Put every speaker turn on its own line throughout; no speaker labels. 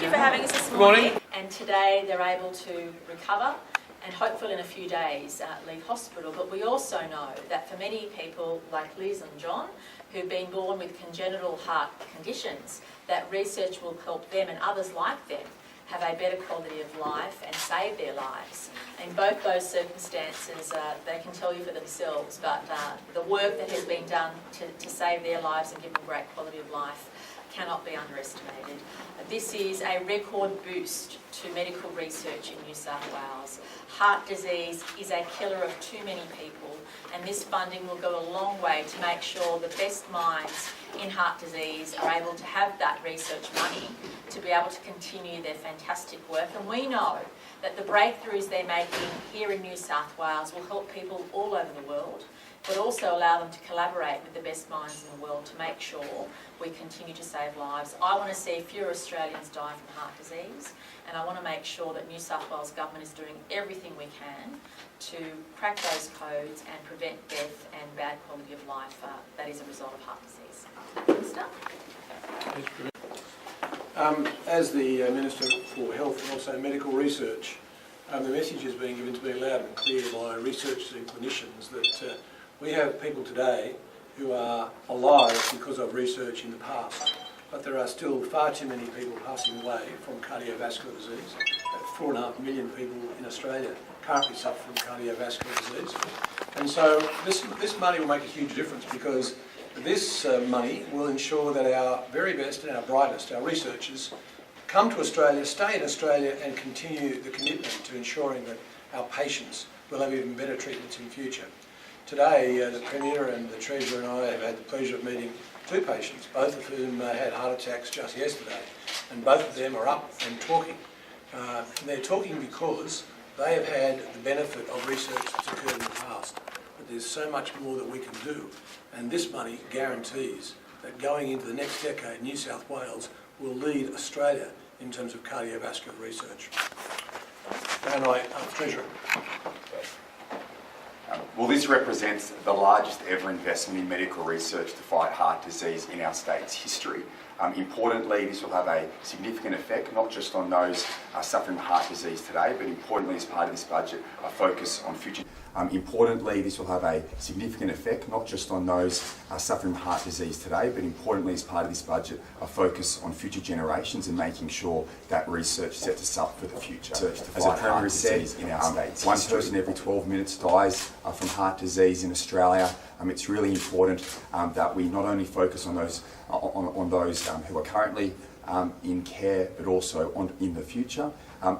Thank you for having us this morning. And today they're able to recover and hopefully in a few days leave hospital. But we also know that for many people like Liz and John, who've been born with congenital heart conditions, that research will help them and others like them have a better quality of life and save their lives. In both those circumstances, they can tell you for themselves, but the work that has been done to save their lives and give them great quality of life cannot be underestimated. This is a record boost to medical research in New South Wales. Heart disease is a killer of too many people, and this funding will go a long way to make sure the best minds in heart disease are able to have that research money to be able to continue their fantastic work. And we know that the breakthroughs they're making here in New South Wales will help people all over the world, but also allow them to collaborate with the best minds in the world to make sure we continue to save lives. I want to see fewer Australians die from heart disease, and I want to make sure that New South Wales Government is doing everything we can to crack those codes and prevent death and bad quality of life that is a result of heart disease. Minister?
As the Minister for Health and also Medical Research, the message is being given to me loud and clear by researchers and clinicians that we have people today who are alive because of research in the past, but there are still far too many people passing away from cardiovascular disease. 4.5 million people in Australia currently suffer from cardiovascular disease. And so this money will make a huge difference, because this money will ensure that our very best and our brightest, our researchers, come to Australia, stay in Australia and continue the commitment to ensuring that our patients will have even better treatments in future. Today, the Premier and the Treasurer and I have had the pleasure of meeting 2 patients, both of whom had heart attacks just yesterday, and both of them are up and talking. And they're talking because they have had the benefit of research that's occurred in the past, but there's so much more that we can do, and this money guarantees that going into the next decade, New South Wales will lead Australia in terms of cardiovascular research. And Treasurer.
Well, this represents the largest ever investment in medical research to fight heart disease in our state's history. Importantly, this will have a significant effect not just on those suffering from heart disease today, but importantly, as part of this budget, a focus on future. Importantly, this will have a significant effect not just on those suffering from heart disease today, but importantly, as part of this budget, a focus on future generations and making sure that research sets us up for the future. As the Premier said, in our state's one person every 12 minutes dies from heart disease in Australia. It's really important that we not only focus on those who are currently in care, but also in the future.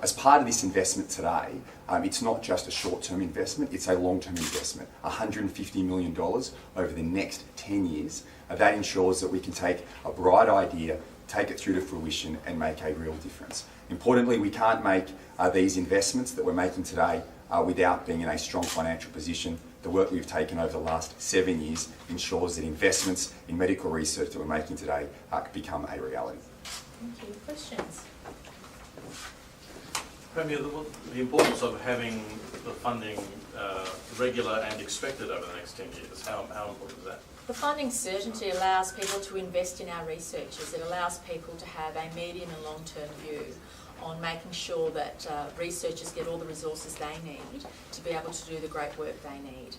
As part of this investment today, it's not just a short-term investment, it's a long-term investment, $150 million over the next 10 years. That ensures that we can take a bright idea, take it through to fruition and make a real difference. Importantly, we can't make these investments that we're making today without being in a strong financial position. The work we've taken over the last 7 years ensures that investments in medical research that we're making today become a reality.
Thank you. Questions?
Premier, the importance of having the funding regular and expected over the next 10 years, how important is that?
The funding certainty allows people to invest in our researchers. It allows people to have a medium and long-term view on making sure that researchers get all the resources they need to be able to do the great work they need.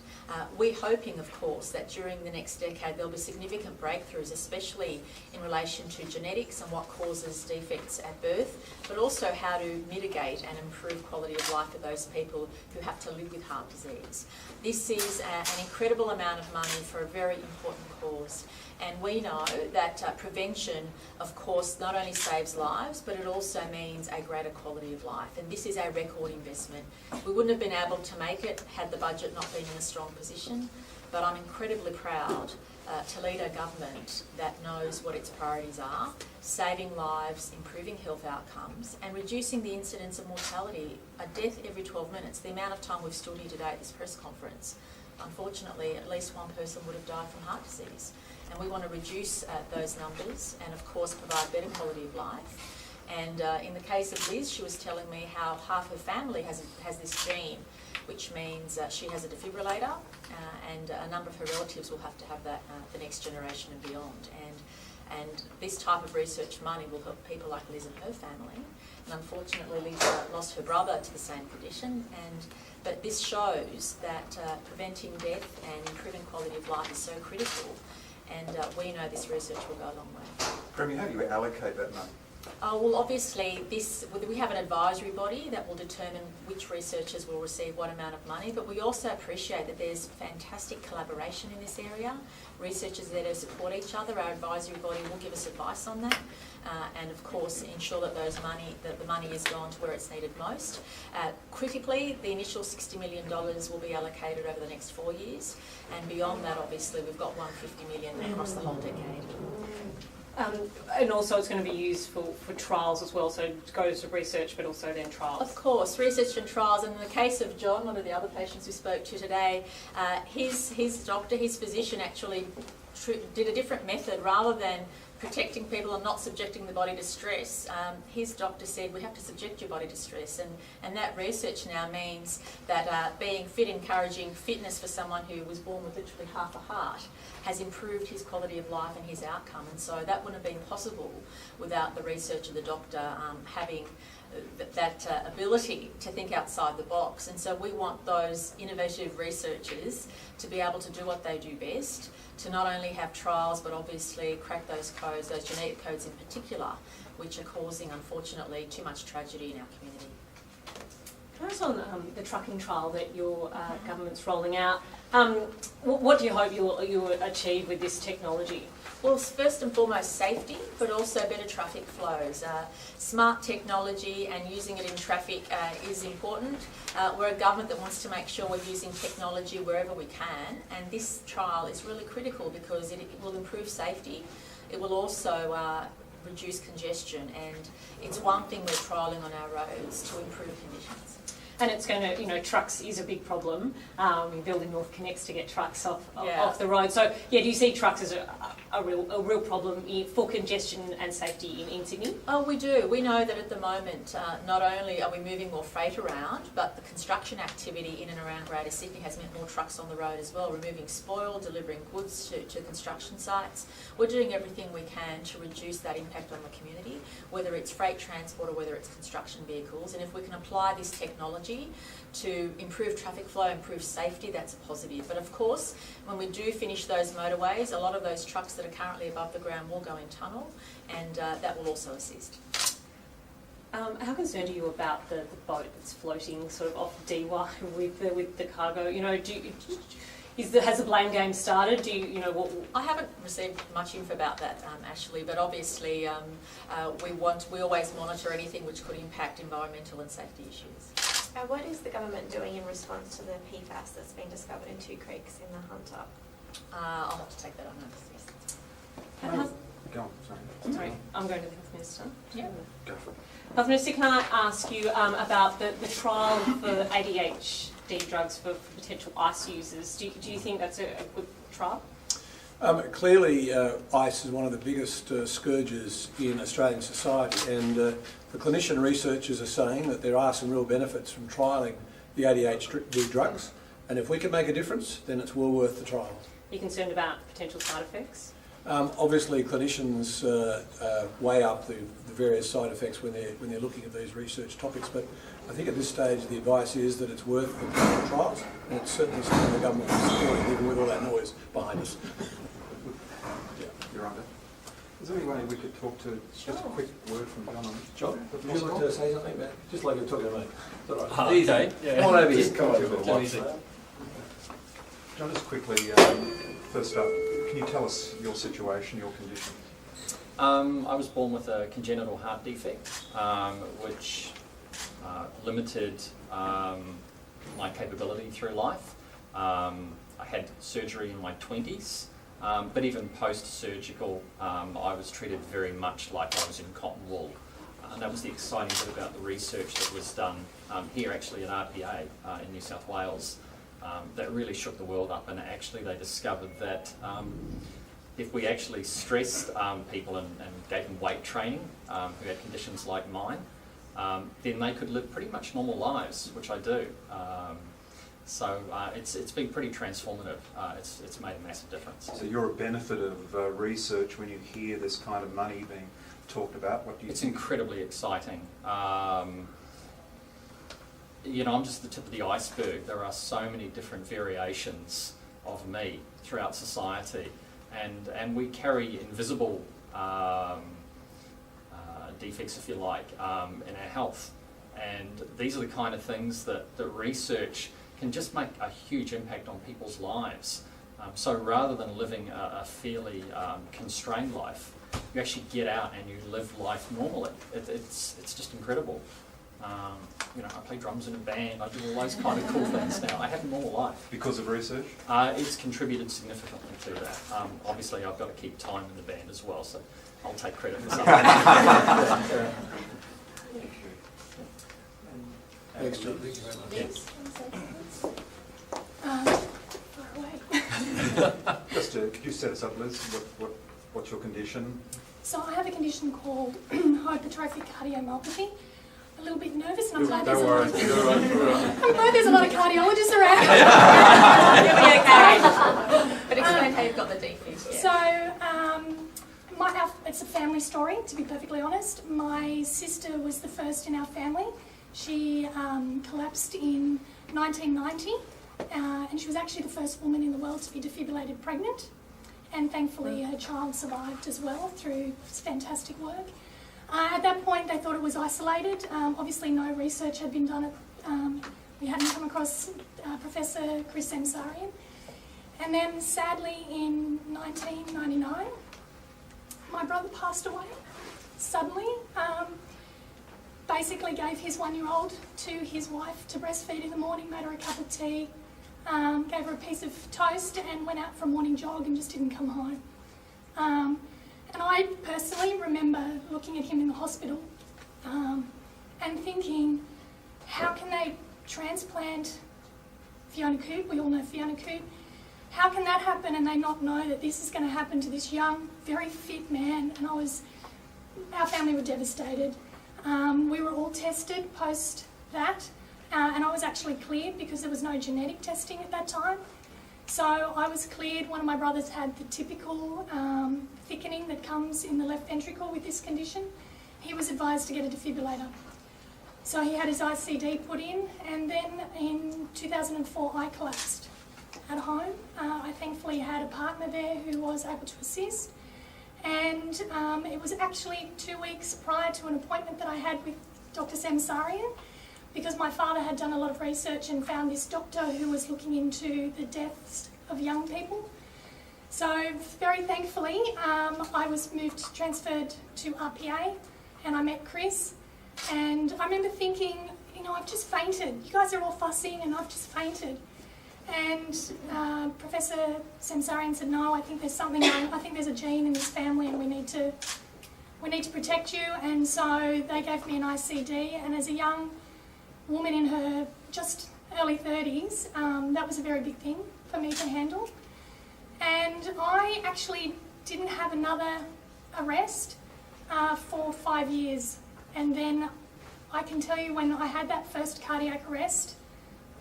We're hoping, of course, that during the next decade there'll be significant breakthroughs, especially in relation to genetics and what causes defects at birth, but also how to mitigate and improve quality of life for those people who have to live with heart disease. This is an incredible amount of money for a very important cause. And we know that prevention, of course, not only saves lives, but it also means a greater quality of life. And this is a record investment. We wouldn't have been able to make it had the budget not been in a strong position. But I'm incredibly proud to lead a government that knows what its priorities are: saving lives, improving health outcomes, and reducing the incidence of mortality. A death every 12 minutes, the amount of time we've stood here today at this press conference, unfortunately, at least one person would have died from heart disease. And we want to reduce those numbers and, of course, provide better quality of life. And in the case of Liz, she was telling me how half her family has this gene, which means she has a defibrillator, and a number of her relatives will have to have that the next generation and beyond. And And this type of research money will help people like Liz and her family. And unfortunately, Liz lost her brother to the same condition. But this shows that preventing death and improving quality of life is so critical. And we know this research will go a long way.
Premier, how do you allocate that money?
Well, obviously, we have an advisory body that will determine which researchers will receive what amount of money, but we also appreciate that there's fantastic collaboration in this area. Researchers there to support each other. Our advisory body will give us advice on that, and of course ensure that the money is gone to where it's needed most. Critically, the initial $60 million will be allocated over the next 4 years, and beyond that, obviously, we've got $150 million across the whole decade.
And also it's going to be used for trials as well, so it goes to research but also then trials.
Of course, research and trials. And in the case of John, one of the other patients we spoke to today, his doctor, his physician actually did a different method. Rather than protecting people and not subjecting the body to stress, his doctor said we have to subject your body to stress, and that research now means that being fit, encouraging fitness for someone who was born with literally half a heart has improved his quality of life and his outcome. And so that wouldn't have been possible without the research of the doctor having that ability to think outside the box. And so we want those innovative researchers to be able to do what they do best, to not only have trials but obviously crack those codes, those genetic codes in particular, which are causing, unfortunately, too much tragedy in our community.
Can I ask on the trucking trial that your government's rolling out, what do you hope you'll achieve with this technology?
Well, first and foremost, safety, but also better traffic flows. Smart technology and using it in traffic is important. We're a government that wants to make sure we're using technology wherever we can, and this trial is really critical because it will improve safety. It will also reduce congestion, and it's one thing we're trialling on our roads to improve conditions.
And it's going to, trucks is a big problem. Building North Connects to get trucks off the road. So, do you see trucks as a real problem for congestion and safety in Sydney?
Oh, we do. We know that at the moment, not only are we moving more freight around, but the construction activity in and around Greater Sydney has meant more trucks on the road as well, removing spoil, delivering goods to construction sites. We're doing everything we can to reduce that impact on the community, whether it's freight transport or whether it's construction vehicles. And if we can apply this technology to improve traffic flow, improve safety, that's a positive. But of course, when we do finish those motorways, a lot of those trucks that are currently above the ground will go in tunnel, and that will also assist.
How concerned are you about the boat that's floating sort of off Dee Why with the cargo? Has the blame game started?
I haven't received much info about that, Ashley, but obviously we always monitor anything which could impact environmental and safety issues.
What is the government doing in response to the PFAS that's been discovered in Two Creeks in the Hunter?
I'll have to take that on notice, yes.
Go on, sorry.
Sorry, I'm going to the Health Minister.
Yeah.
Go for it.
Health Minister, can I ask you about the trial for ADHD drugs for potential ICE users? Do you think that's a good trial?
Clearly, ICE is one of the biggest scourges in Australian society, and the clinician researchers are saying that there are some real benefits from trialling the ADHD drugs, and if we can make a difference, then it's well worth the trial.
Are you concerned about potential side effects?
Obviously, clinicians weigh up the various side effects when they're looking at these research topics, but I think at this stage the advice is that it's worth the clinical trials, and it's certainly something the government is supporting, even with all that noise behind us.
You're under. Is there any way we could talk to just a quick word from John on
John, would you like to say something about just like you're talking to me?
Easy. Yeah.
Come on over here. Come on.
John, just quickly, first up, can you tell us your situation, your condition?
I was born with a congenital heart defect, which limited my capability through life. I had surgery in my 20s, but even post-surgical, I was treated very much like I was in cotton wool. And that was the exciting bit about the research that was done here actually at RPA in New South Wales. That really shook the world up, and actually they discovered that if we actually stressed people and gave them weight training who had conditions like mine, then they could live pretty much normal lives, which I do. So it's been pretty transformative. It's made a massive difference.
So you're a benefit of research when you hear this kind of money being talked about. What do you
It's
think?
incredibly exciting. You know, I'm just the tip of the iceberg. There are so many different variations of me throughout society, and we carry invisible defects, if you like, in our health. And these are the kind of things that research can just make a huge impact on people's lives. So rather than living a fairly constrained life, you actually get out and you live life normally. It's just incredible. You know, I play drums in a band, I do all those kind of cool things now. I have a normal life.
Because of research?
It's contributed significantly to that. Obviously, I've got to keep time in the band as well, so I'll take credit for something.
Thanks, John. Thank you very much.
Yes.
Far away.
Just could you set us up, Liz? What's your condition?
So I have a condition called hypertrophic cardiomyopathy. A little bit nervous, and I'm glad there's
Don't worry, you're all right, you're all right.
I'm glad there's a lot of cardiologists around.
You'll be okay. But explain how you've got the defect. Yeah.
So it's a family story, to be perfectly honest. My sister was the first in our family. She collapsed in 1990, and she was actually the first woman in the world to be defibrillated pregnant. And thankfully her child survived as well through fantastic work. At that point they thought it was isolated. Obviously no research had been done. We hadn't come across Professor Chris Semsarian. And then sadly in 1999, my brother passed away suddenly. Basically gave his 1-year-old to his wife to breastfeed in the morning, made her a cup of tea, gave her a piece of toast and went out for a morning jog and just didn't come home. And I personally remember looking at him in the hospital and thinking, how can they transplant Fiona Coote? We all know Fiona Coote. How can that happen and they not know that this is going to happen to this young, very fit man? And our family were devastated. We were all tested post that, and I was actually cleared because there was no genetic testing at that time. So I was cleared. One of my brothers had the typical thickening that comes in the left ventricle with this condition. He was advised to get a defibrillator. So he had his ICD put in, and then in 2004 I collapsed at home. I thankfully had a partner there who was able to assist. And it was actually 2 weeks prior to an appointment that I had with Dr. Semsarian, because my father had done a lot of research and found this doctor who was looking into the deaths of young people. So very thankfully, I was transferred to RPA, and I met Chris. And I remember thinking, you know, I've just fainted. You guys are all fussing and I've just fainted. And Professor Semsarian said, no, I think there's something going on. I think there's a gene in this family and we need to protect you. And so they gave me an ICD, and as a young woman in her just early 30s, that was a very big thing for me to handle. And I actually didn't have another arrest for 5 years. And then I can tell you, when I had that first cardiac arrest,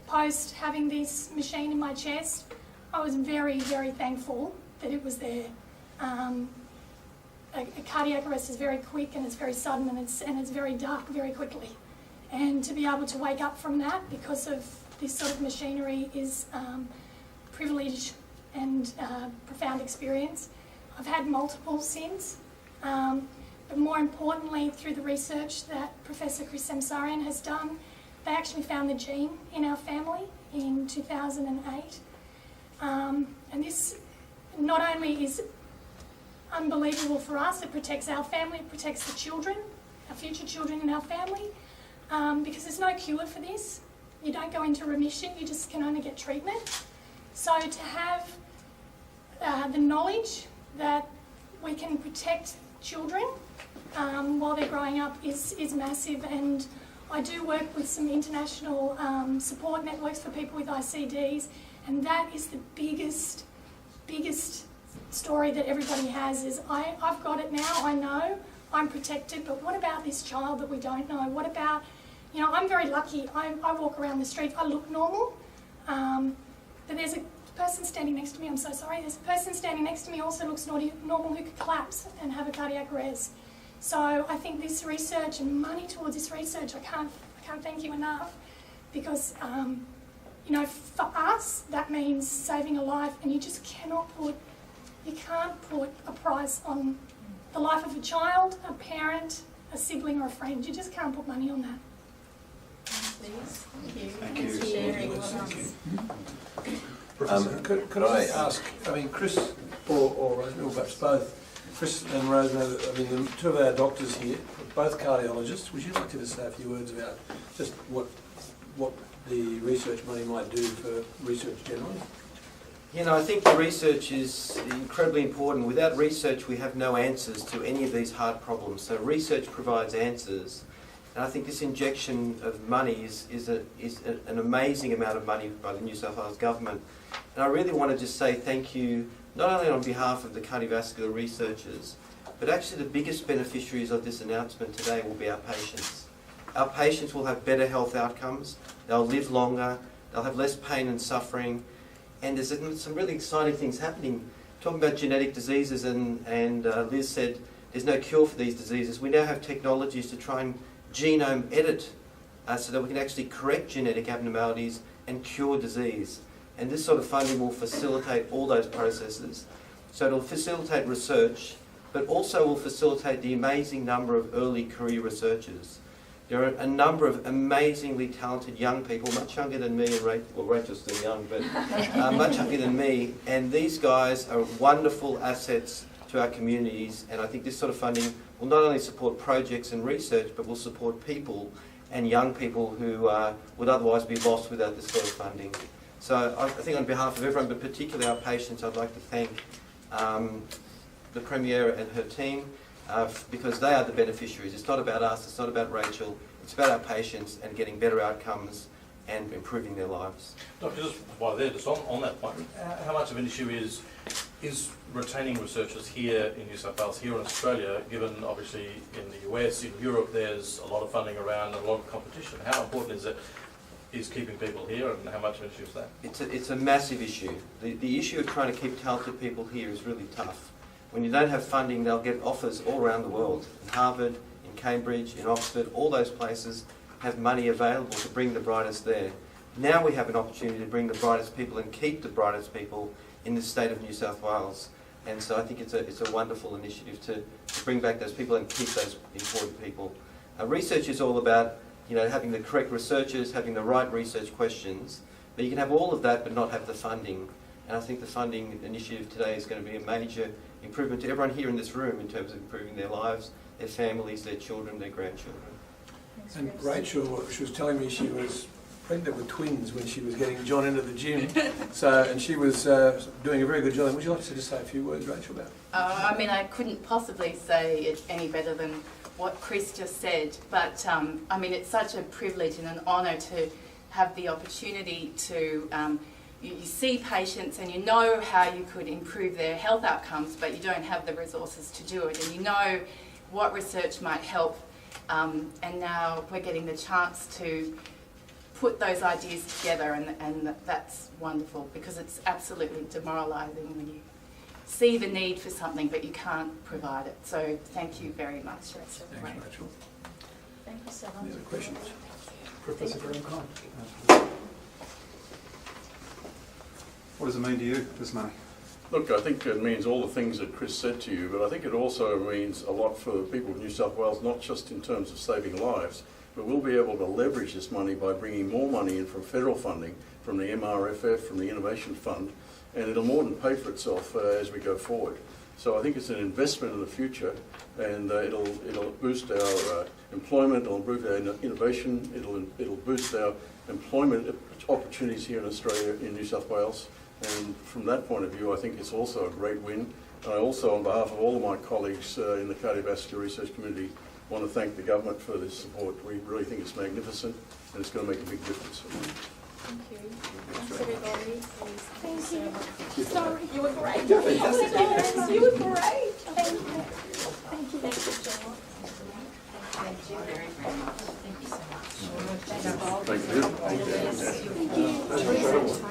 post having this machine in my chest, I was very, very thankful that it was there. A cardiac arrest is very quick and it's very sudden, and it's very dark very quickly. And to be able to wake up from that because of this sort of machinery is privilege and profound experience. I've had multiple since, but more importantly, through the research that Professor Chris Semsarian has done, they actually found the gene in our family in 2008. And this not only is unbelievable for us, it protects our family, it protects the children, our future children in our family, because there's no cure for this. You don't go into remission, you just can only get treatment. So to have the knowledge that we can protect children while they're growing up is massive. And I do work with some international support networks for people with ICDs, and that is the biggest story that everybody has is, I've got it now, I know, I'm protected, but what about this child that we don't know? What about, you know, I'm very lucky, I walk around the street, I look normal, But there's a person standing next to me, I'm so sorry, there's a person standing next to me also looks normal who could collapse and have a cardiac arrest. So I think this research and money towards this research, I can't thank you enough, because you know, for us that means saving a life, and you just can't put a price on the life of a child, a parent, a sibling or a friend. You just can't put money on that.
Please.
Thank you.
Thanks for sharing.
Could I ask, I mean, Chris or Rosemary, or perhaps both, Chris and Rosemary, I mean, the two of our doctors here, both cardiologists, would you like to just say a few words about just what the research money might do for research generally?
You know, I think the research is incredibly important. Without research, we have no answers to any of these hard problems. So research provides answers. And I think this injection of money is an amazing amount of money by the New South Wales government. And I really want to just say thank you, not only on behalf of the cardiovascular researchers, but actually the biggest beneficiaries of this announcement today will be our patients. Our patients will have better health outcomes, they'll live longer, they'll have less pain and suffering, and there's some really exciting things happening. Talking about genetic diseases, and Liz said there's no cure for these diseases. We now have technologies to try and genome edit so that we can actually correct genetic abnormalities and cure disease. And this sort of funding will facilitate all those processes. So it'll facilitate research, but also will facilitate the amazing number of early career researchers. There are a number of amazingly talented young people, much younger than me, and Rachel's still young, but much younger than me, and these guys are wonderful assets to our communities, and I think this sort of funding will not only support projects and research, but will support people and young people who would otherwise be lost without this sort of funding. So I think on behalf of everyone, but particularly our patients, I'd like to thank the Premier and her team, because they are the beneficiaries. It's not about us, it's not about Rachel, it's about our patients and getting better outcomes and improving their lives.
Doctor, just while there, just on that point, how much of an issue is retaining researchers here in New South Wales, here in Australia, given obviously in the US, in Europe, there's a lot of funding around and a lot of competition. How important is keeping people here, and how much of an issue is that?
It's a massive issue. The issue of trying to keep talented people here is really tough. When you don't have funding, they'll get offers all around the world. In Harvard, in Cambridge, in Oxford, all those places have money available to bring the brightest there. Now we have an opportunity to bring the brightest people and keep the brightest people in the state of New South Wales. And so I think it's a wonderful initiative to bring back those people and keep those important people. Research is all about, you know, having the correct researchers, having the right research questions, but you can have all of that but not have the funding. And I think the funding initiative today is going to be a major improvement to everyone here in this room in terms of improving their lives, their families, their children, their grandchildren.
And Rachel, she was telling me she was pregnant with twins when she was getting John into the gym. And she was doing a very good job. Would you like to just say a few words, Rachel, about it?
I mean, I couldn't possibly say it any better than what Chris just said, but I mean, it's such a privilege and an honour to have the opportunity to you see patients and you know how you could improve their health outcomes, but you don't have the resources to do it, and you know what research might help, and now we're getting the chance to put those ideas together, and that's wonderful, because it's absolutely demoralising when you see the need for something but you can't provide it. So thank you very much.
Thanks, Rachel.
Thank you so
Any
much.
other questions? Professor Graham-Conn.
What does it mean to you, this money?
Look, I think it means all the things that Chris said to you, but I think it also means a lot for the people of New South Wales, not just in terms of saving lives, but we'll be able to leverage this money by bringing more money in from federal funding, from the MRFF, from the Innovation Fund, and it'll more than pay for itself as we go forward. So I think it's an investment in the future, and it'll boost our employment, it'll improve our innovation, it'll boost our employment opportunities here in Australia, in New South Wales. And from that point of view, I think it's also a great win. And I also, on behalf of all of my colleagues in the cardiovascular research community, want to thank the government for this support. We really think it's magnificent, and it's going to make a big difference.
Thank you. Thanks everybody.
Thank you. Sorry.
You were great.
You were great. Thank you.
Thank you. Thank you, Jill. Thank you very, very much. Thank you so much.
Thank you.
Thank you.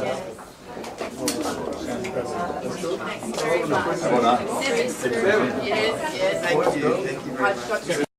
Thanks very much. Yes, yes.
Thank you very much.
I've got to